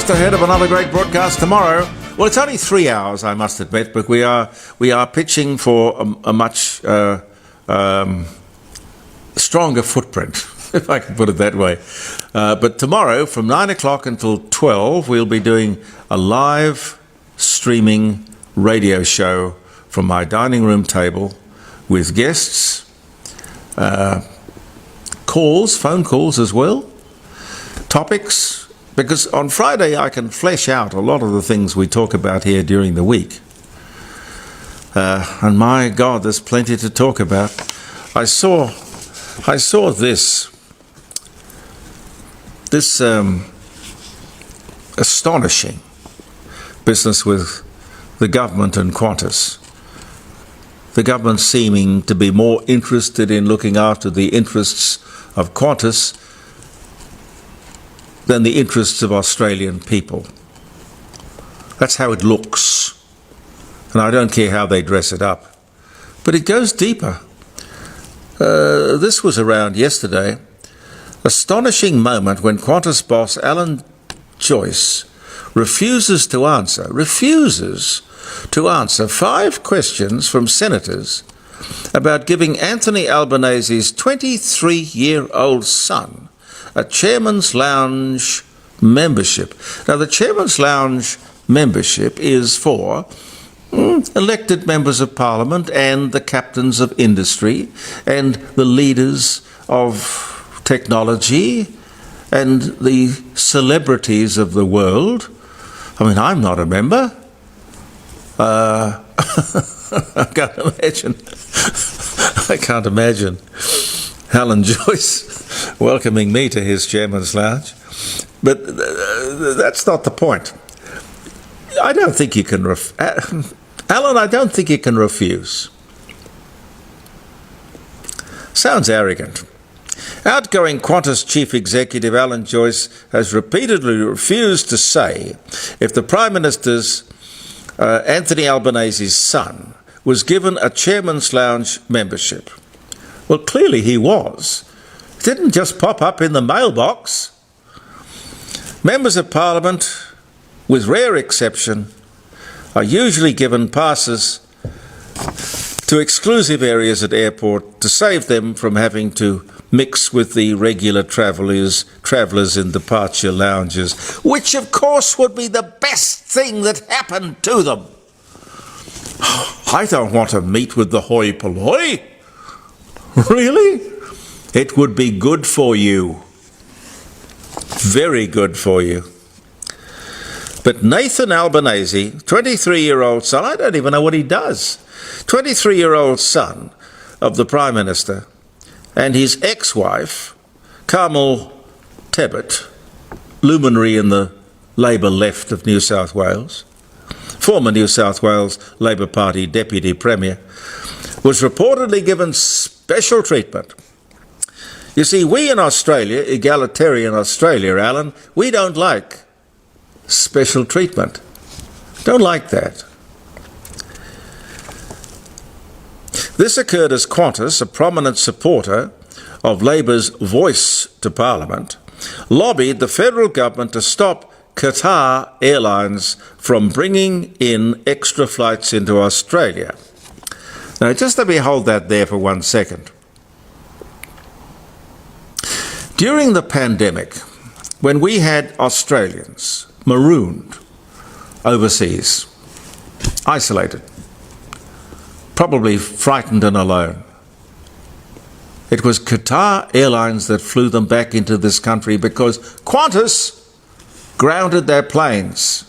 just ahead of another great broadcast tomorrow. Well, it's only 3 hours, I must admit, but we are pitching for a much stronger footprint, if I can put it that way. But tomorrow, from 9 o'clock until 12, we'll be doing a live streaming radio show from my dining room table with guests, phone calls as well, topics, because on Friday I can flesh out a lot of the things we talk about here during the week. And my God, there's plenty to talk about. I saw this astonishing business with the government and Qantas. The government seeming to be more interested in looking after the interests of Qantas than the interests of Australian people. That's how it looks. And I don't care how they dress it up. But it goes deeper. This was around yesterday. Astonishing moment when Qantas boss Alan Joyce refuses to answer 5 questions from senators about giving Anthony Albanese's 23-year-old son a Chairman's Lounge membership. Now, the Chairman's Lounge membership is for elected members of Parliament and the captains of industry and the leaders of technology and the celebrities of the world. I mean, I'm not a member. I can't imagine Alan Joyce welcoming me to his Chairman's Lounge. But that's not the point. I don't think you can Alan, I don't think you can refuse. Sounds arrogant. Outgoing Qantas Chief Executive Alan Joyce has repeatedly refused to say if the Prime Minister's Anthony Albanese's son was given a Chairman's Lounge membership. Well, clearly he was. It didn't just pop up in the mailbox. Members of Parliament, with rare exception, are usually given passes to exclusive areas at airport to save them from having to mix with the regular travellers in departure lounges, which of course would be the best thing that happened to them. I don't want to meet with the hoi polloi. Really? It would be good for you. Very good for you. But Nathan Albanese, 23-year-old son, I don't even know what he does, 23-year-old son of the Prime Minister, and his ex-wife, Carmel Tebbit, luminary in the Labor left of New South Wales, former New South Wales Labor Party Deputy Premier, was reportedly given special treatment. You see, we in Australia, egalitarian Australia, Alan, we don't like special treatment. Don't like that. This occurred as Qantas, a prominent supporter of Labor's voice to Parliament, lobbied the federal government to stop Qatar Airlines from bringing in extra flights into Australia. Now, just let me hold that there for 1 second. During the pandemic, when we had Australians marooned overseas, isolated, probably frightened and alone, it was Qatar Airlines that flew them back into this country because Qantas grounded their planes.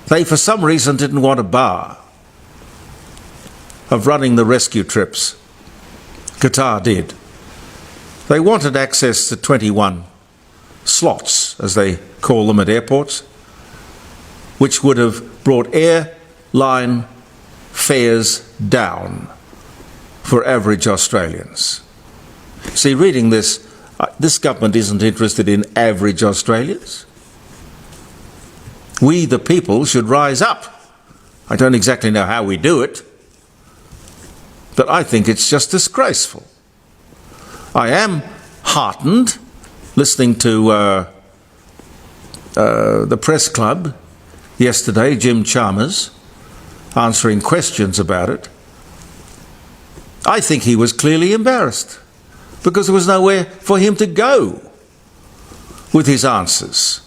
They, for some reason, didn't want a bar of running the rescue trips. Qatar did. They wanted access to 21 slots, as they call them at airports, which would have brought airline fares down for average Australians. See, reading this, this government isn't interested in average Australians. We, the people, should rise up. I don't exactly know how we do it, but I think it's just disgraceful. I am heartened listening to the press club yesterday, Jim Chalmers, answering questions about it, I think he was clearly embarrassed because there was nowhere for him to go with his answers.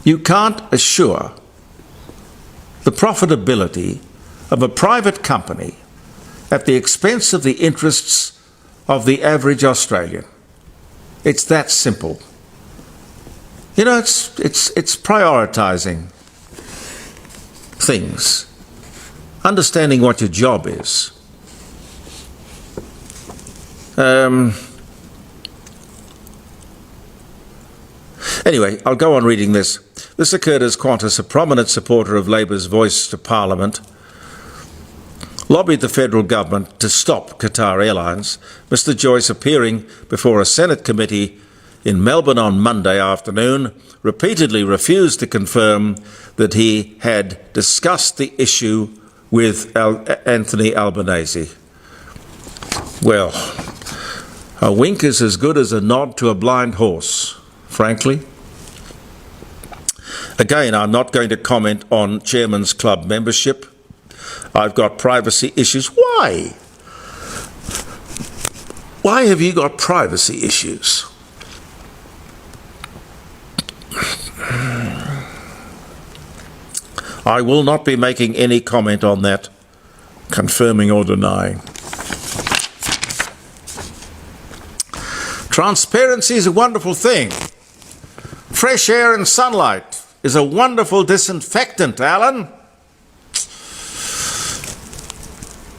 You can't assure the profitability of a private company at the expense of the interests of the average Australian. It's that simple. You know, it's prioritising things, understanding what your job is. Anyway, I'll go on reading this. This occurred as Qantas, a prominent supporter of Labor's voice to Parliament, lobbied the federal government to stop Qatar Airlines. Mr. Joyce, appearing before a Senate committee in Melbourne on Monday afternoon, repeatedly refused to confirm that he had discussed the issue with Anthony Albanese. Well, a wink is as good as a nod to a blind horse, frankly. Again, I'm not going to comment on Chairman's Club membership. I've got privacy issues. Why? Why have you got privacy issues? I will not be making any comment on that, confirming or denying. Transparency is a wonderful thing. Fresh air and sunlight is a wonderful disinfectant, Alan.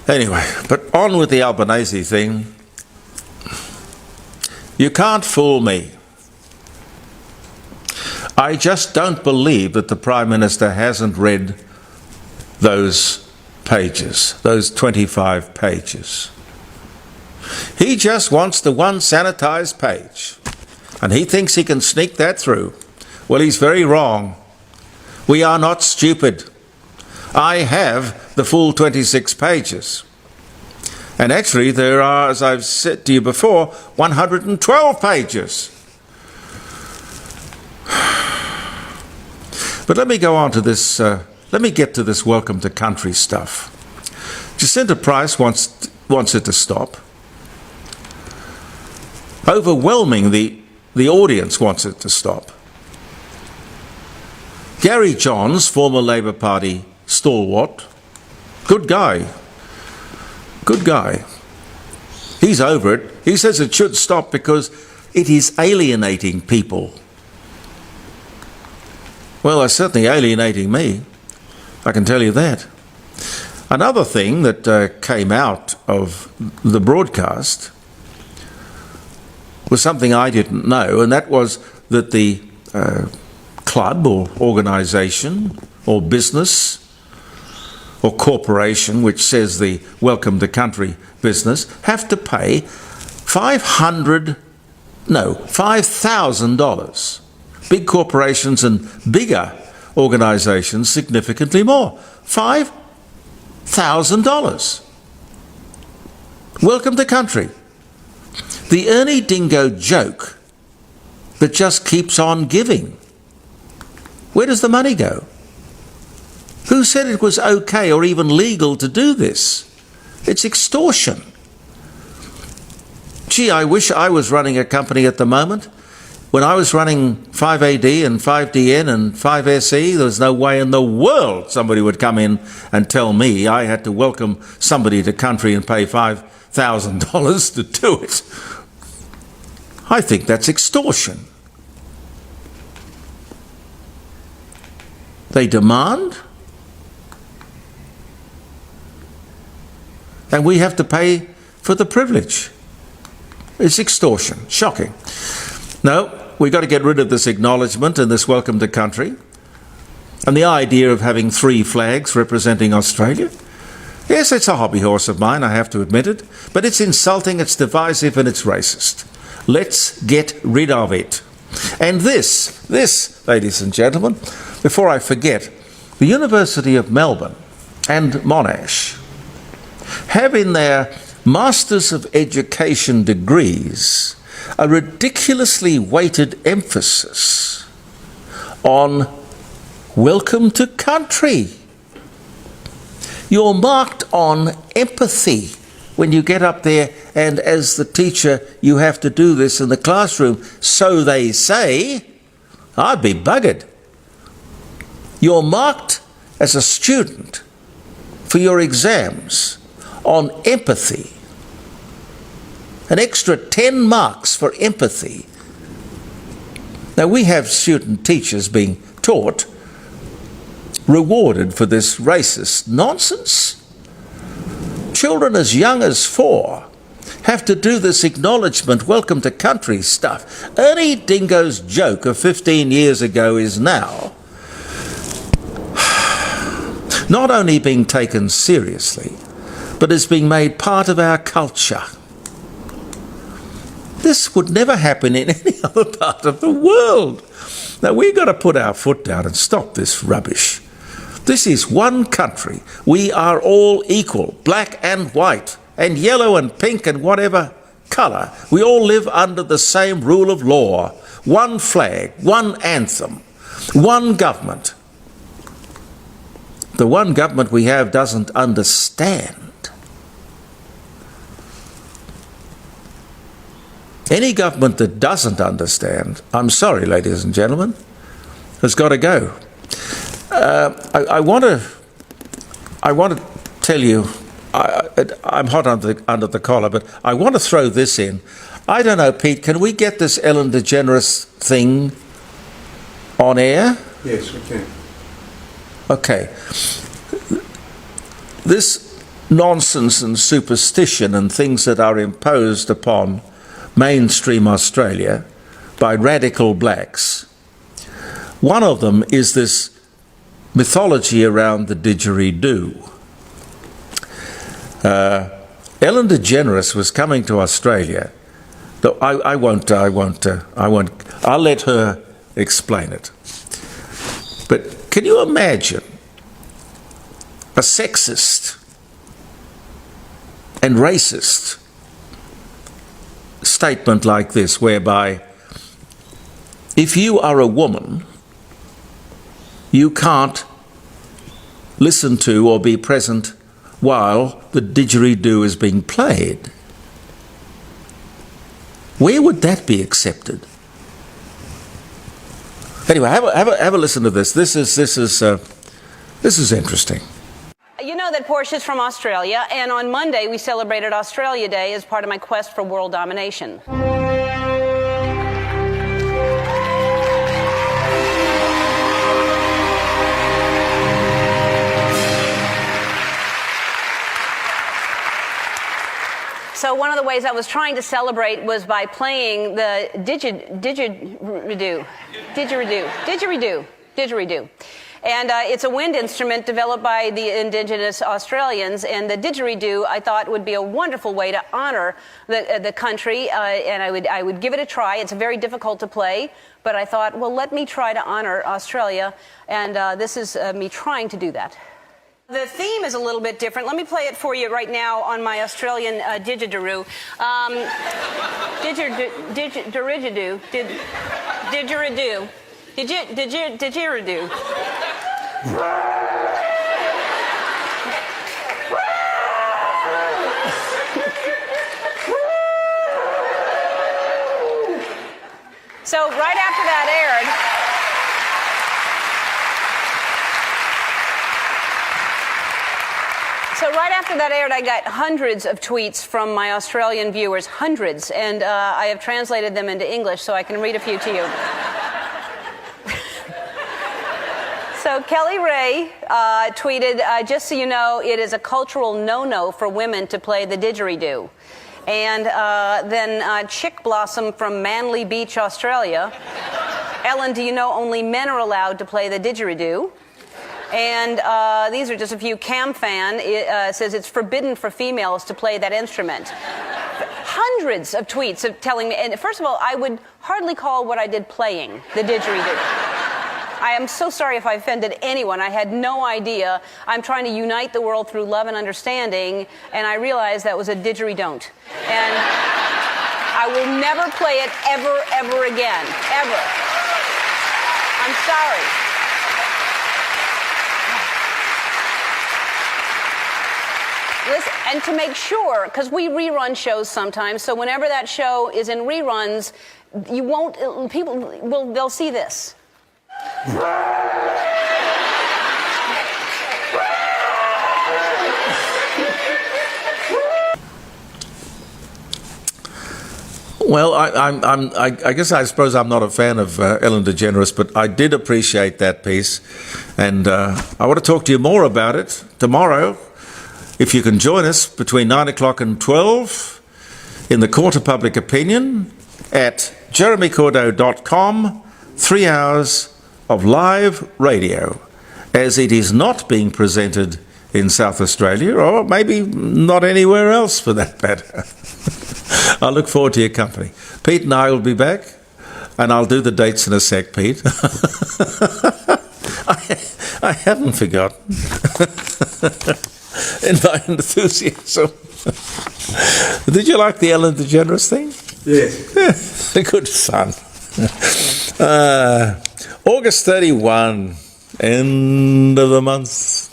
Anyway, but on with the Albanese thing. You can't fool me. I just don't believe that the Prime Minister hasn't read those pages, those 25 pages. He just wants the one sanitised page, and he thinks he can sneak that through. Well, he's very wrong. We are not stupid. I have the full 26 pages. And actually there are, as I've said to you before, 112 pages. But let me go on to this, let me get to this welcome to country stuff. Jacinta Price wants it to stop. Overwhelming the audience wants it to stop. Gary Johns, former Labor Party stalwart, good guy, he's over it. He says it should stop because it is alienating people. Well, it's certainly alienating me, I can tell you that. Another thing that came out of the broadcast was something I didn't know, and that was that the club or organisation or business or corporation which says the Welcome to Country business have to pay $5,000. Big corporations and bigger organisations significantly more. $5,000. Welcome to Country. The Ernie Dingo joke that just keeps on giving. Where does the money go? Who said it was okay or even legal to do this? It's extortion. Gee, I wish I was running a company at the moment. When I was running 5AD and 5DN and 5SE, there was no way in the world somebody would come in and tell me I had to welcome somebody to Country and pay $5,000 to do it. I think that's extortion. They demand, and we have to pay for the privilege. It's extortion. Shocking. No, we've got to get rid of this acknowledgement and this Welcome to Country and the idea of having 3 flags representing Australia. Yes, it's a hobby horse of mine, I have to admit it, but it's insulting, it's divisive and it's racist. Let's get rid of it. And this, ladies and gentlemen, before I forget, the University of Melbourne and Monash have in their Masters of Education degrees a ridiculously weighted emphasis on welcome to country. You're marked on empathy when you get up there, and as the teacher you have to do this in the classroom, so they say. I'd be buggered. You're marked as a student for your exams on empathy. An extra 10 marks for empathy. Now we have student teachers being taught, rewarded for this racist nonsense. Children as young as 4 have to do this acknowledgement, welcome to country stuff. Ernie Dingo's joke of 15 years ago is now not only being taken seriously, but is being made part of our culture. This would never happen in any other part of the world. Now we've got to put our foot down and stop this rubbish. This is one country. We are all equal, black and white, and yellow and pink and whatever colour. We all live under the same rule of law. One flag, one anthem, one government. The one government we have doesn't understand. Any government that doesn't understand, I'm sorry, ladies and gentlemen, has got to go. I want to tell you, I'm hot under the collar, but I want to throw this in. I don't know, Pete, can we get this Ellen DeGeneres thing on air? Yes, we can. Okay. This nonsense and superstition and things that are imposed upon mainstream Australia by radical blacks, one of them is this mythology around the didgeridoo. Ellen DeGeneres was coming to Australia. I'll let her explain it. But can you imagine a sexist and racist statement like this, whereby if you are a woman, you can't listen to or be present while the didgeridoo is being played? Where would that be accepted? Anyway, have a listen to this. This is interesting. You know that Portia's from Australia, and on Monday we celebrated Australia Day as part of my quest for world domination. So one of the ways I was trying to celebrate was by playing the didgeridoo. And it's a wind instrument developed by the indigenous Australians, and the didgeridoo I thought would be a wonderful way to honor the country, and I would give it a try. It's very difficult to play, but I thought, well, let me try to honor Australia, and this is me trying to do that. The theme is a little bit different. Let me play it for you right now on my Australian didgeridoo. Didgeridoo. Didgeridoo. So right after that aired, I got hundreds of tweets from my Australian viewers, hundreds, and I have translated them into English so I can read a few to you. So Kelly Ray tweeted, just so you know, it is a cultural no-no for women to play the didgeridoo. And then Chick Blossom from Manly Beach, Australia. Ellen, do you know only men are allowed to play the didgeridoo? And these are just a few. Cam Fan says it's forbidden for females to play that instrument. Hundreds of tweets of telling me, and first of all, I would hardly call what I did playing the didgeridoo. I am so sorry if I offended anyone. I had no idea. I'm trying to unite the world through love and understanding, and I realized that was a didgeridoo. And I will never play it ever again. Ever. I'm sorry. Listen, and to make sure, because we rerun shows sometimes, so whenever that show is in reruns, you won't, they'll see this. Well, I suppose I'm not a fan of Ellen DeGeneres, but I did appreciate that piece, and I want to talk to you more about it tomorrow, if you can join us between 9 o'clock and 12 in the Court of Public Opinion at jeremycordo.com, 3 hours of live radio, as it is not being presented in South Australia, or maybe not anywhere else for that matter. I look forward to your company. Pete and I will be back, and I'll do the dates in a sec, Pete. I haven't forgotten. In my enthusiasm. Did you like the Ellen DeGeneres thing? Yes. Yeah, good fun. August 31, end of the month.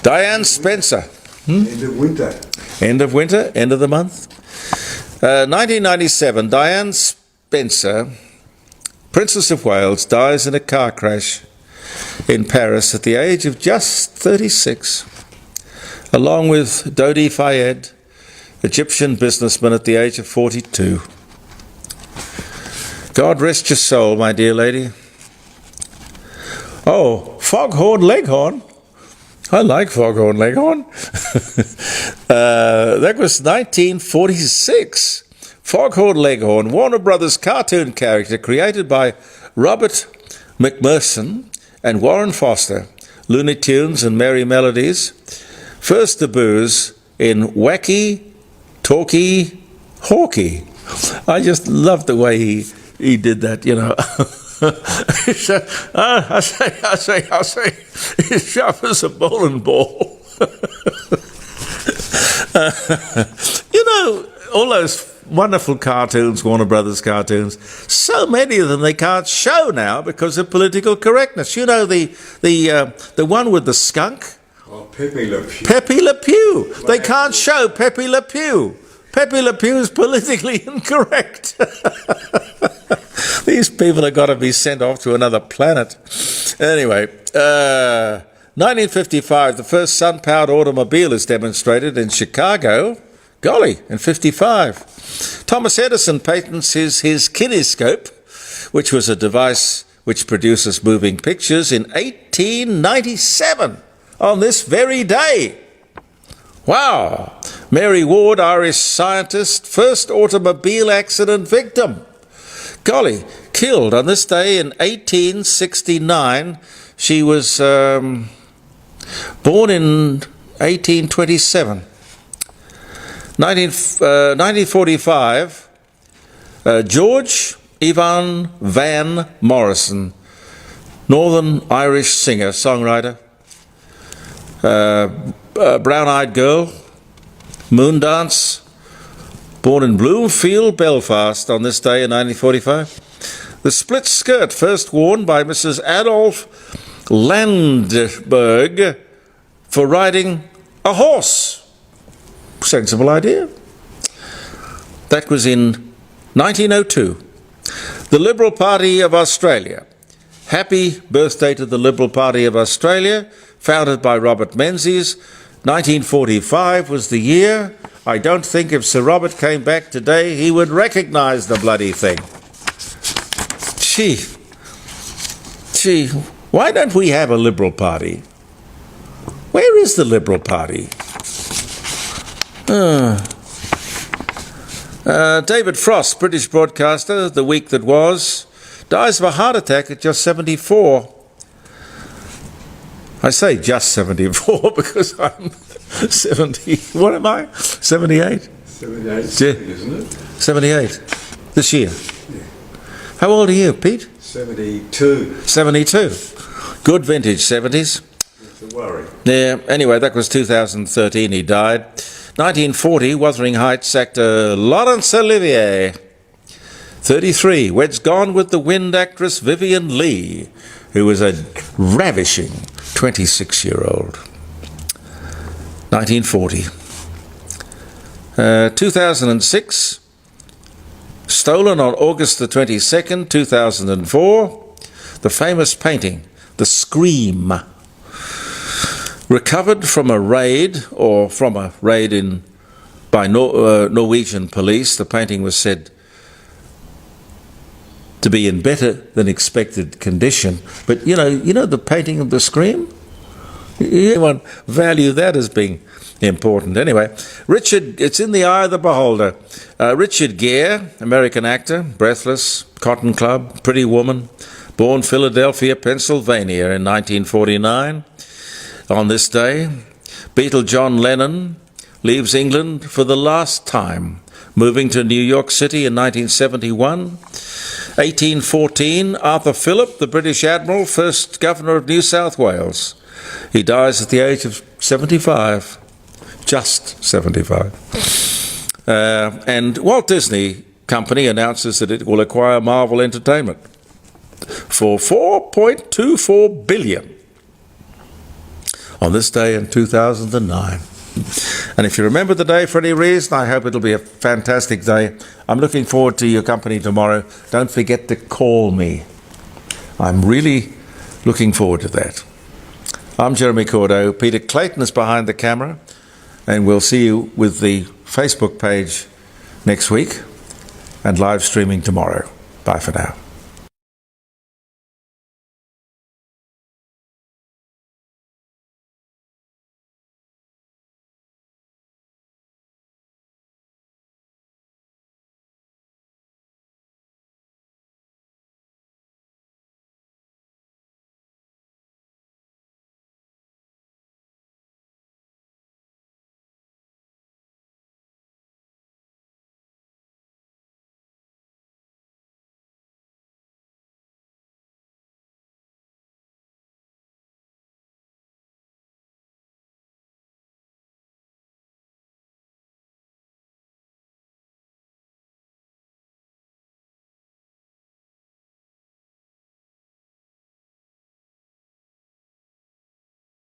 Diane Spencer. End of winter. End of winter, end of the month. 1997, Diane Spencer, Princess of Wales, dies in a car crash in Paris at the age of just 36, along with Dodi Fayed, Egyptian businessman, at the age of 42. God rest your soul, my dear lady. Oh, Foghorn Leghorn. I like Foghorn Leghorn. That was 1946. Foghorn Leghorn, Warner Brothers cartoon character created by Robert McMurson and Warren Foster, Looney Tunes and Merry Melodies, first debuts in Wacky, Talkie, Hawky. I just love the way he did that, you know. I say, he's sharp as a bowling ball. You know, all those wonderful cartoons, Warner Brothers cartoons, so many of them they can't show now because of political correctness. You know, the one with the skunk? Oh, Pepe Le Pew. Pepe Le Pew. They can't show Pepe Le Pew. Pepe Le Pew is politically incorrect. These people have got to be sent off to another planet. Anyway, 1955, the first sun-powered automobile is demonstrated in Chicago. Golly, in 55. Thomas Edison patents his kinescope, which was a device which produces moving pictures, in 1897, on this very day. Wow. Mary Ward, Irish scientist, first automobile accident victim. Golly, killed on this day in 1869. She was born in 1827. 1945, George Ivan Van Morrison, Northern Irish singer, songwriter, Brown-Eyed Girl, Moondance, born in Bloomfield, Belfast, on this day in 1945. The split skirt, first worn by Mrs. Adolph Landberg for riding a horse. Sensible idea. That was in 1902. The Liberal Party of Australia. Happy birthday to the Liberal Party of Australia, founded by Robert Menzies. 1945 was the year. I don't think if Sir Robert came back today, he would recognise the bloody thing. Gee, why don't we have a Liberal Party? Where is the Liberal Party? David Frost, British broadcaster, the week that was, dies of a heart attack at just 74. I say just 74 because I'm 70. What am I? 78? 78, isn't it? 78. This year. Yeah. How old are you, Pete? 72. 72. Good vintage 70s. That's a worry. Yeah, anyway, that was 2013 he died. 1940, Wuthering Heights actor Laurence Olivier. 33, weds Gone with the Wind actress Vivian Leigh, who was a ravishing 26-year-old. 1940. 2006, stolen on August the 22nd, 2004, the famous painting, The Scream, recovered from a raid, by Norwegian police. The painting was said to be in better than expected condition. But you know the painting of The Scream? Anyone value that as being important? Anyway, it's in the eye of the beholder. Richard Gere, American actor, Breathless, Cotton Club, Pretty Woman, born Philadelphia, Pennsylvania in 1949. On this day, Beatle John Lennon leaves England for the last time, moving to New York City in 1971. 1814, Arthur Phillip, the British Admiral, first Governor of New South Wales. He dies at the age of 75, just 75. And Walt Disney Company announces that it will acquire Marvel Entertainment for $4.24 billion on this day in 2009. And if you remember the day for any reason, I hope it'll be a fantastic day. I'm looking forward to your company tomorrow. Don't forget to call me. I'm really looking forward to that. I'm Jeremy Cordeaux. Peter Clayton is behind the camera, and we'll see you with the Facebook page next week and live streaming tomorrow. Bye for now.